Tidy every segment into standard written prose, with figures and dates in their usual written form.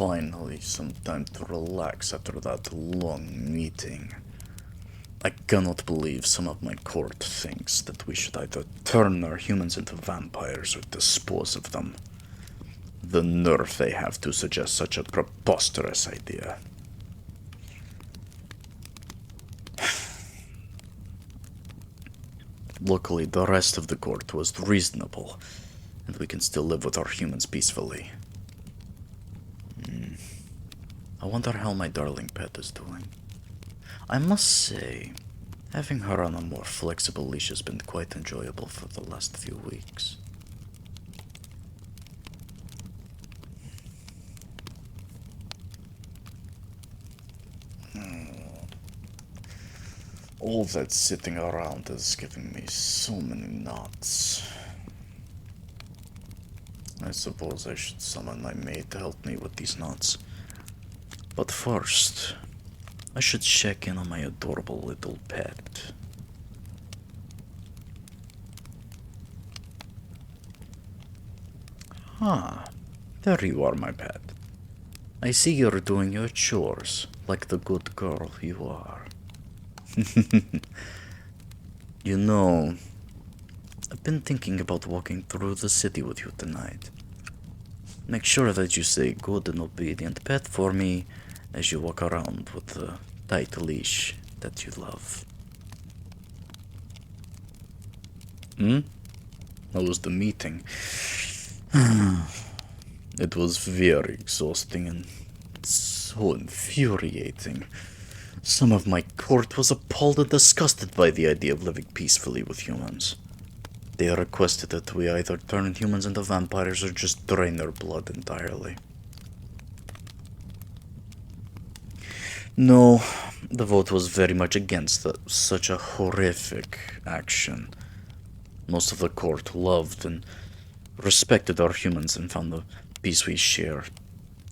finally some time to relax after that long meeting. I cannot believe some of my court thinks that we should either turn our humans into vampires or dispose of them. The nerve they have to suggest such a preposterous idea. Luckily, the rest of the court was reasonable, and we can still live with our humans peacefully. I wonder how my darling pet is doing. I must say, having her on a more flexible leash has been quite enjoyable for the last few weeks. All that sitting around is giving me so many knots. I suppose I should summon my maid to help me with these knots. But first, I should check in on my adorable little pet. Ah, there you are, my pet. I see you're doing your chores, like the good girl you are. You know, I've been thinking about walking through the city with you tonight. Make sure that you say good and obedient pet for me as you walk around with the tight leash that you love. How was the meeting? It was very exhausting and so infuriating. Some of my court was appalled and disgusted by the idea of living peacefully with humans. They requested that we either turn humans into vampires or just drain their blood entirely. No, the vote was very much against such a horrific action. Most of the court loved and respected our humans and found the peace we share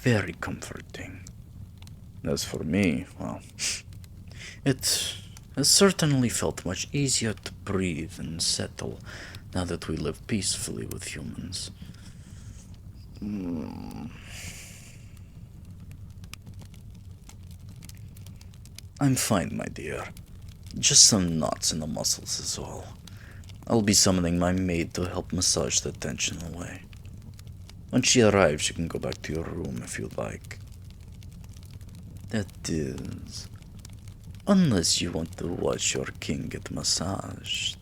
very comforting. As for me, well, it has certainly felt much easier to breathe and settle now that we live peacefully with humans. I'm fine, my dear. Just some knots in the muscles is all. I'll be summoning my maid to help massage the tension away. When she arrives, you can go back to your room if you like. That is, unless you want to watch your king get massaged.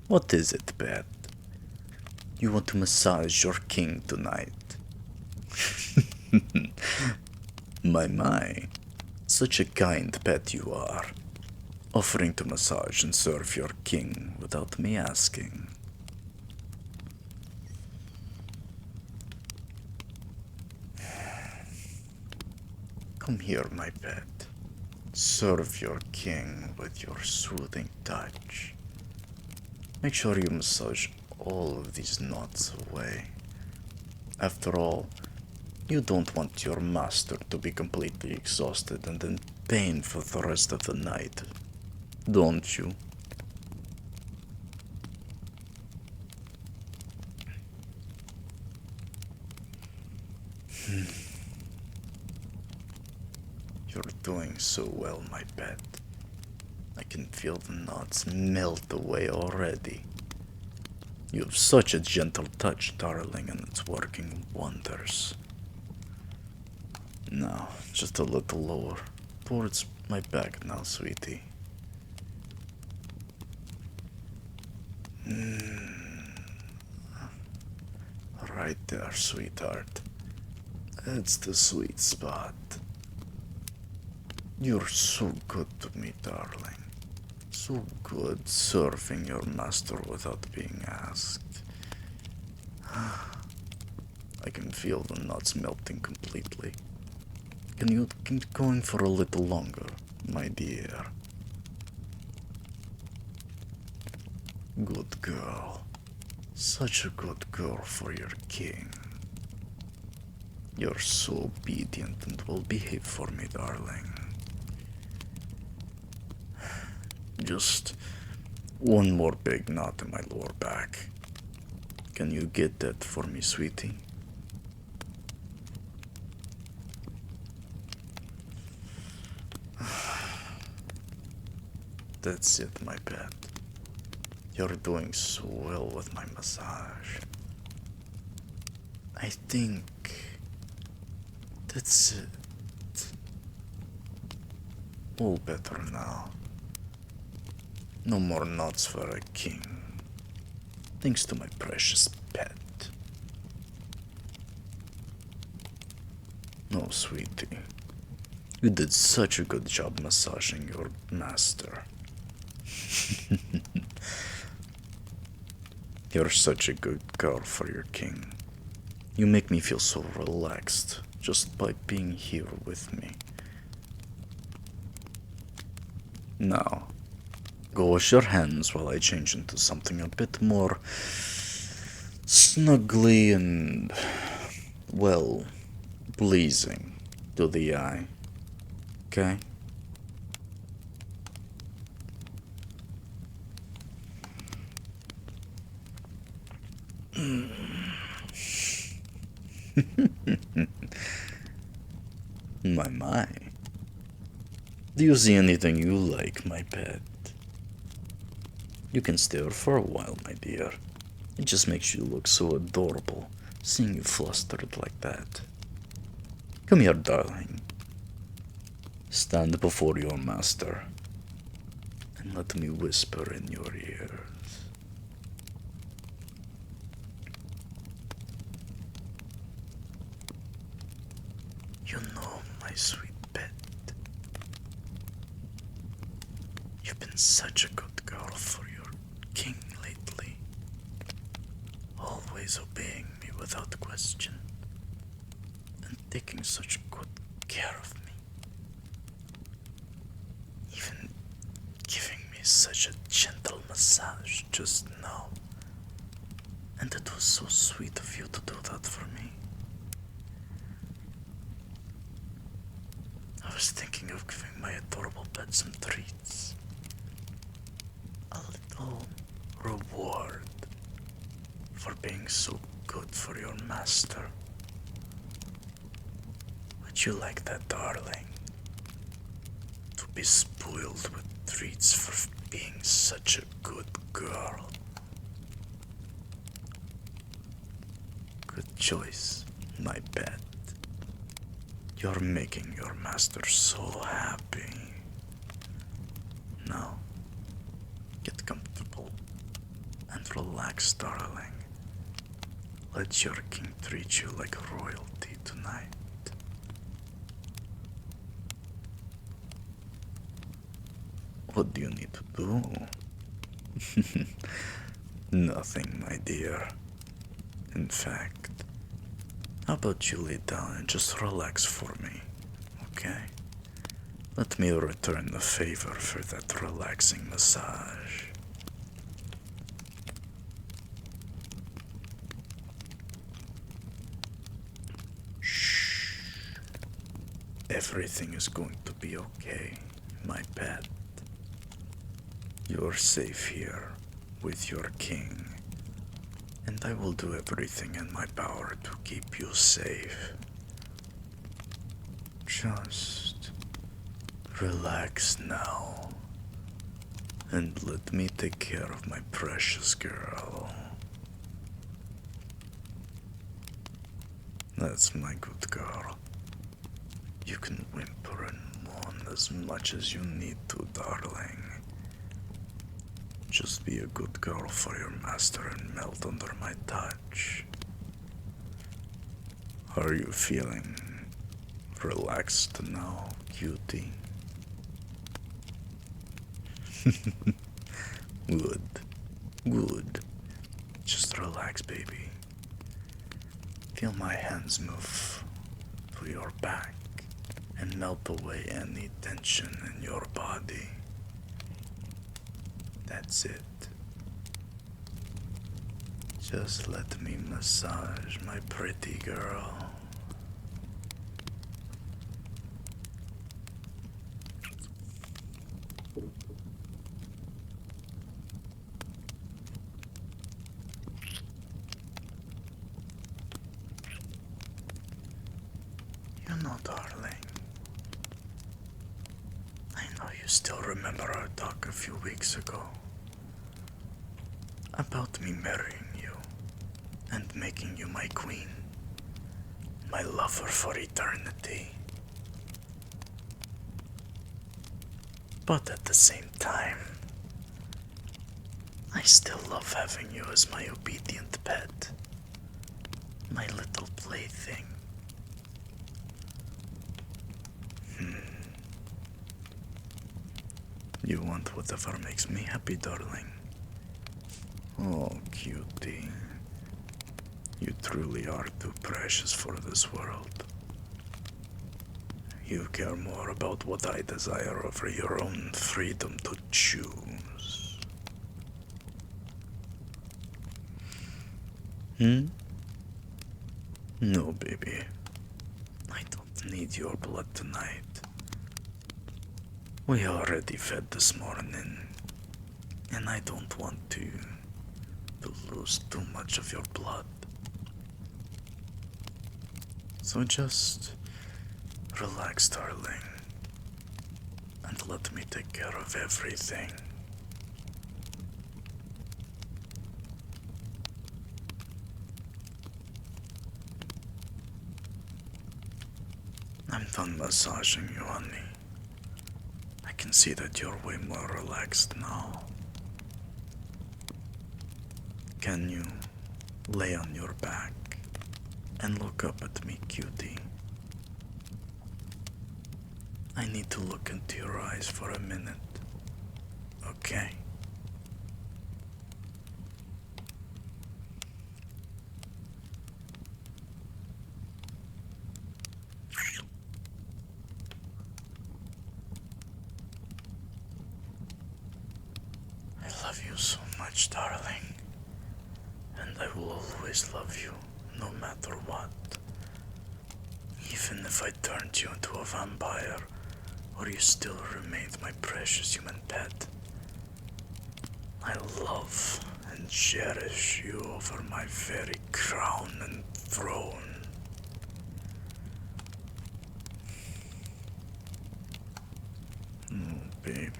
What is it, pet? You want to massage your king tonight? My, such a kind pet you are, offering to massage and serve your king without me asking. Come here, my pet. Serve your king with your soothing touch. Make sure you massage all of these knots away. After all, you don't want your master to be completely exhausted and in pain for the rest of the night, don't you? You're doing so well, my pet. I can feel the knots melt away already. You have such a gentle touch, darling, and it's working wonders. Now, just a little lower, towards my back now, sweetie. Right there, sweetheart. It's the sweet spot. You're so good to me, darling. So good serving your master without being asked. I can feel the nuts melting completely. Can you keep going for a little longer, my dear? Good girl. Such a good girl for your king. You're so obedient and will behave for me, darling. Just one more big knot in my lower back. Can you get that for me, sweetie? That's it, my pet. You're doing so well with my massage. I think that's it. All better now. No more knots for a king. Thanks to my precious pet. No, sweetie. You did such a good job massaging your master. You're such a good girl for your king. You make me feel so relaxed just by being here with me. Now, go wash your hands while I change into something a bit more snuggly and, well, pleasing to the eye. Okay? My. Do you see anything you like, my pet? You can stare for a while, my dear. It just makes you look so adorable, seeing you flustered like that. Come here, darling. Stand before your master, and let me whisper in your ears. You know, my sweet pet, you've been such a good girl for your king lately, always obeying me without question, and taking such good care of me, even giving me such a gentle massage just now. And it was so sweet of you to do that for me. I was thinking of giving my adorable pet some treats. A little reward for being so good for your master. Would you like that, darling? To be spoiled with treats for being such a good girl. Good choice, my pet. You're making your master so happy. Now, get comfortable and relax, darling. Let your king treat you like royalty tonight. What do you need to do? Nothing, my dear. In fact, how about you lay down and just relax for me, okay? Let me return the favor for that relaxing massage. Shh. Everything is going to be okay, my pet. You're safe here with your king. And I will do everything in my power to keep you safe. Just relax now. And let me take care of my precious girl. That's my good girl. You can whimper and moan as much as you need to, darling. Just be a good girl for your master and melt under my touch. Are you feeling relaxed now, cutie? Good. Good. Just relax, baby. Feel my hands move to your back and melt away any tension in your body. That's it. Just let me massage my pretty girl. You know, darling, I know you still remember our talk a few weeks ago about me marrying you and making you my queen, my lover for eternity. But at the same time, I still love having you as my obedient pet, my little plaything. You want whatever makes me happy, darling. Oh, cutie. You truly are too precious for this world. You care more about what I desire over your own freedom to choose. No, baby. I don't need your blood tonight. We already fed this morning, and I don't want to lose too much of your blood. So just relax, darling, and let me take care of everything. I'm done massaging you, honey. I can see that you're way more relaxed now. Can you lay on your back and look up at me, cutie? I need to look into your eyes for a minute, okay? I love you so much, darling, and I will always love you, no matter what. Even if I turned you into a vampire, or you still remained my precious human pet, I love and cherish you over my very crown and throne. Oh, baby.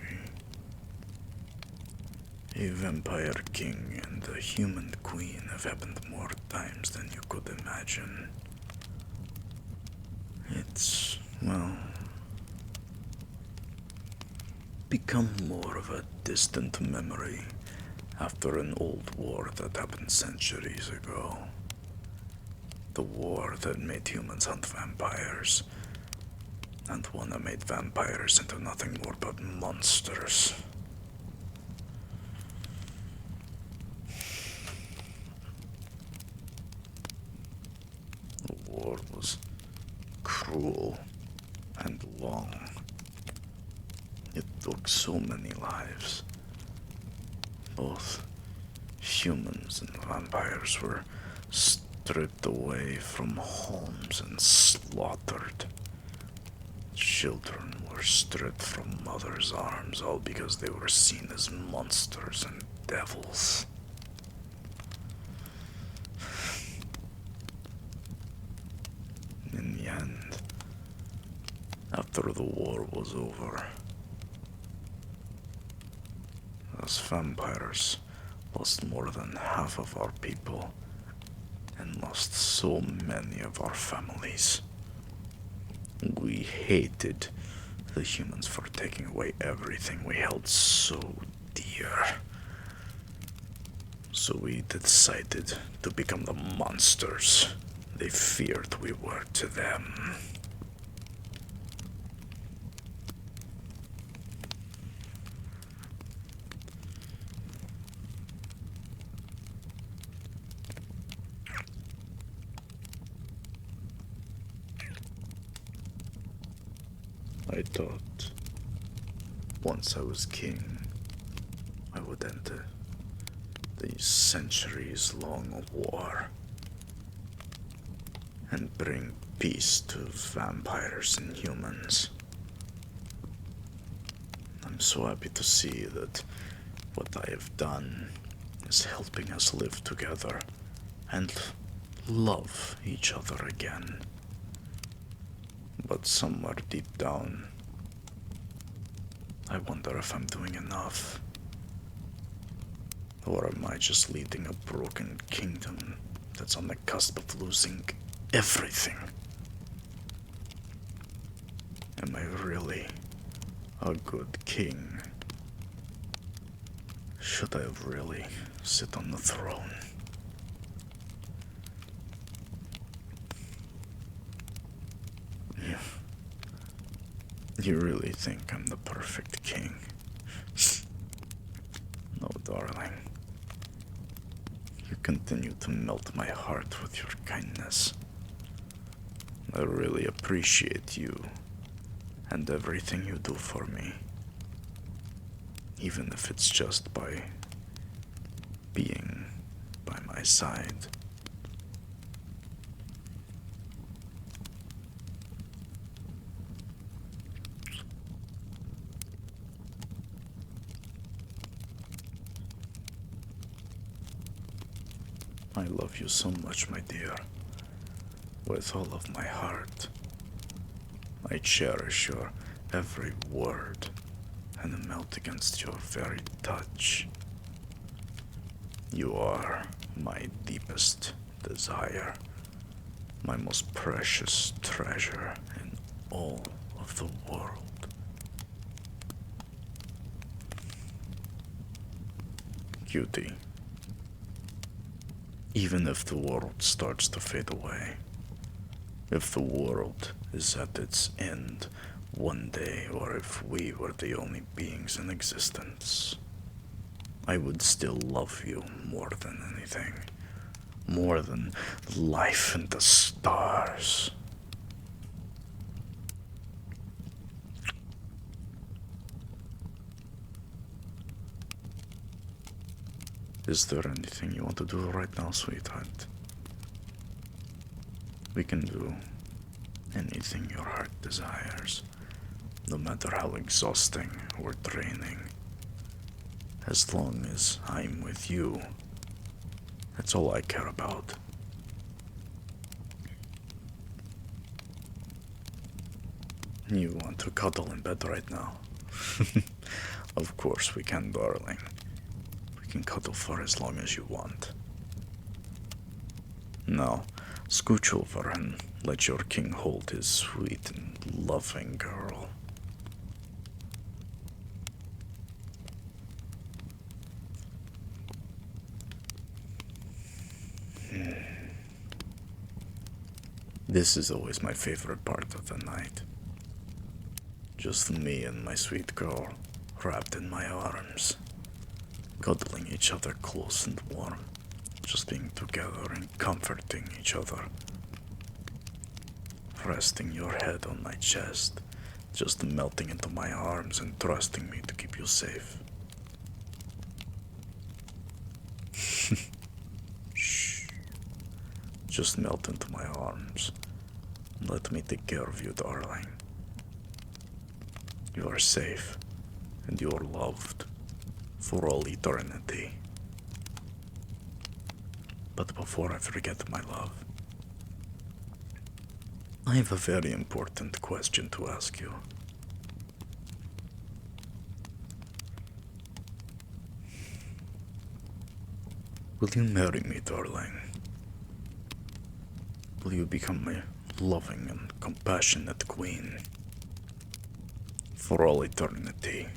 A vampire king and a human queen have happened more times than you could imagine. It's, well, become more of a distant memory after an old war that happened centuries ago. The war that made humans hunt vampires, and one that made vampires into nothing more but monsters. The war was cruel and long. It took so many lives. Both humans and vampires were stripped away from homes and slaughtered. Children were stripped from mothers' arms, all because they were seen as monsters and devils. In the end, after the war was over, us vampires lost more than half of our people and lost so many of our families. We hated the humans for taking away everything we held so dear. So we decided to become the monsters they feared we were to them. I thought once I was king, I would end the centuries-long war and bring peace to vampires and humans. I'm so happy to see that what I have done is helping us live together and love each other again. But somewhere deep down, I wonder if I'm doing enough. Or am I just leading a broken kingdom that's on the cusp of losing everything? Am I really a good king? Should I really sit on the throne? You really think I'm the perfect king? No, darling. You continue to melt my heart with your kindness. I really appreciate you and everything you do for me. Even if it's just by being by my side. I love you so much, my dear, with all of my heart. I cherish your every word and melt against your very touch. You are my deepest desire, my most precious treasure in all of the world. Cutie. Even if the world starts to fade away, if the world is at its end one day, or if we were the only beings in existence, I would still love you more than anything, more than life and the stars. Is there anything you want to do right now, sweetheart? We can do anything your heart desires, no matter how exhausting or draining. As long as I'm with you, that's all I care about. You want to cuddle in bed right now? Of course we can, darling. We can cuddle for as long as you want. Now, scooch over and let your king hold his sweet and loving girl. This is always my favorite part of the night. Just me and my sweet girl, wrapped in my arms, cuddling each other close and warm, just being together and comforting each other. Resting your head on my chest, just melting into my arms and trusting me to keep you safe. Shh. Just melt into my arms. Let me take care of you, darling. You are safe, and you are loved for all eternity. But before I forget, my love, I have a very important question to ask you. Will you marry me, darling? Will you become my loving and compassionate queen for all eternity?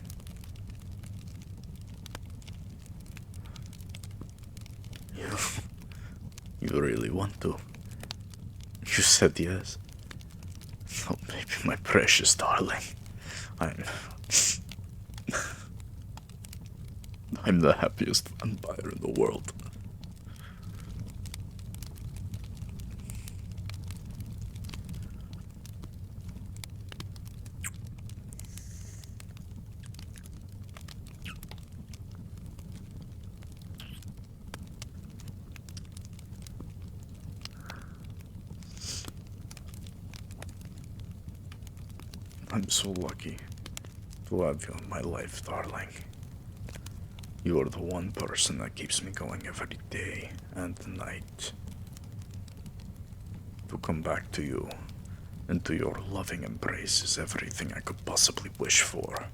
You really want to? You said yes. Oh, baby, my precious darling. I'm the happiest vampire in the world. I'm so lucky to have you in my life, darling. You are the one person that keeps me going every day and night. To come back to you into your loving embrace is everything I could possibly wish for.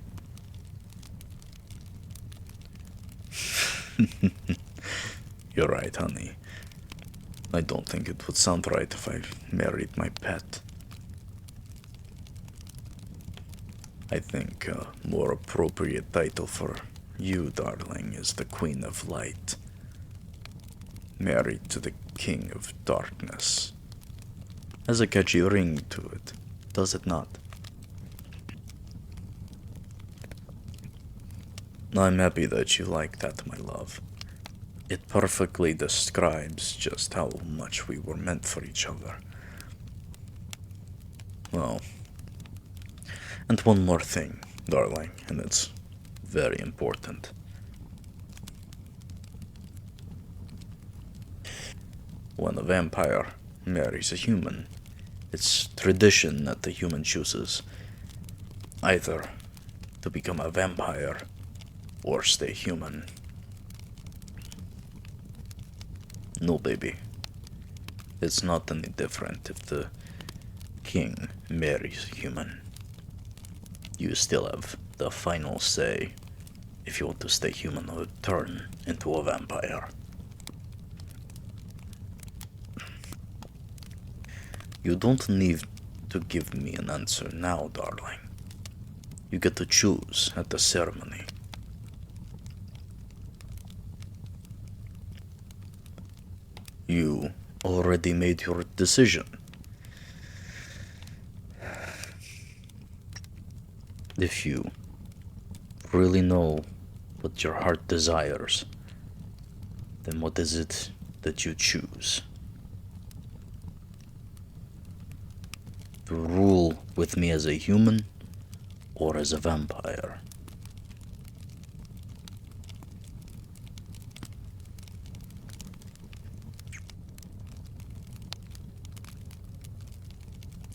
You're right, honey. I don't think it would sound right if I married my pet. I think a more appropriate title for you, darling, is the Queen of Light, married to the King of Darkness. Has a catchy ring to it, does it not? I'm happy that you like that, my love. It perfectly describes just how much we were meant for each other. Well, and one more thing, darling, and it's very important. When a vampire marries a human, it's tradition that the human chooses either to become a vampire or stay human. No, baby. It's not any different if the king marries a human. You still have the final say if you want to stay human or turn into a vampire. You don't need to give me an answer now, darling. You get to choose at the ceremony. You already made your decision. If you really know what your heart desires, then what is it that you choose? To rule with me as a human or as a vampire?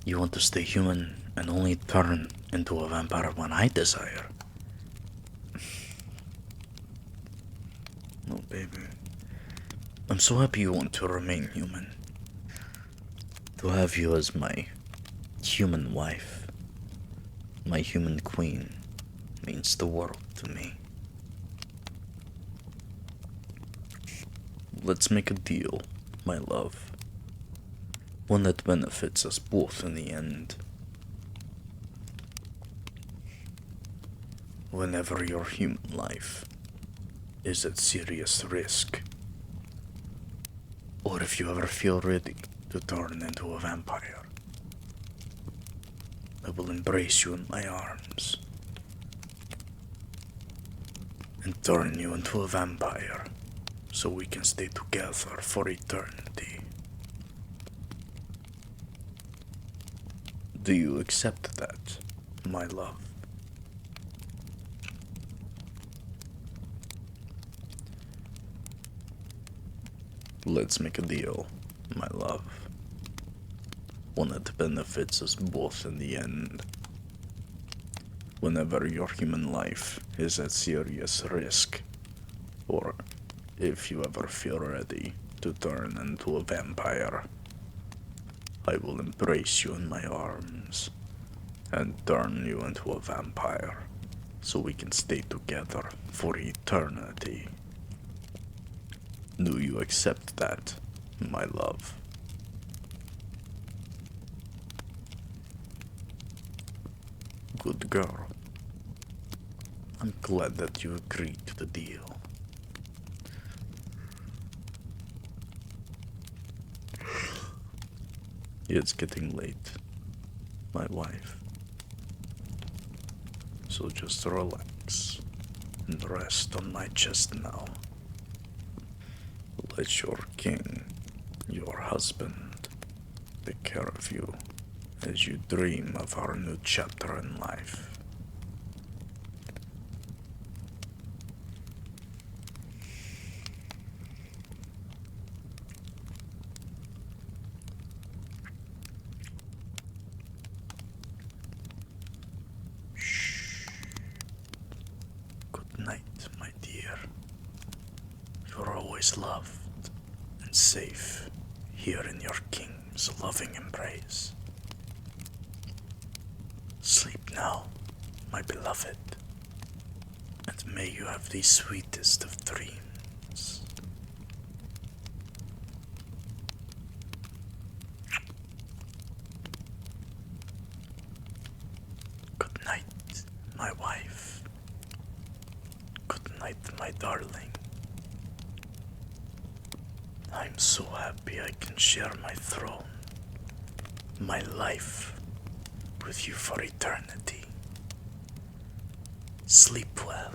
You want to stay human and only turn into a vampire when I desire? No, baby. I'm so happy you want to remain human. To have you as my human wife, my human queen, means the world to me. Let's make a deal, my love. One that benefits us both in the end. Whenever your human life is at serious risk, or if you ever feel ready to turn into a vampire, I will embrace you in my arms and turn you into a vampire so we can stay together for eternity. Do you accept that, my love? Let's make a deal, my love. One that benefits us both in the end. Whenever your human life is at serious risk, or if you ever feel ready to turn into a vampire, I will embrace you in my arms and turn you into a vampire so we can stay together for eternity. Do you accept that, my love? Good girl. I'm glad that you agreed to the deal. It's getting late, my wife. So just relax and rest on my chest now. Let your king, your husband, take care of you as you dream of our new chapter in life. Good night, my dear. You're always loved and safe here in your king's loving embrace. Sleep now, my beloved, and may you have the sweetest of dreams. Good night, my wife. Good night, my darling. I'm so happy I can share my throne, my life, with you for eternity. Sleep well.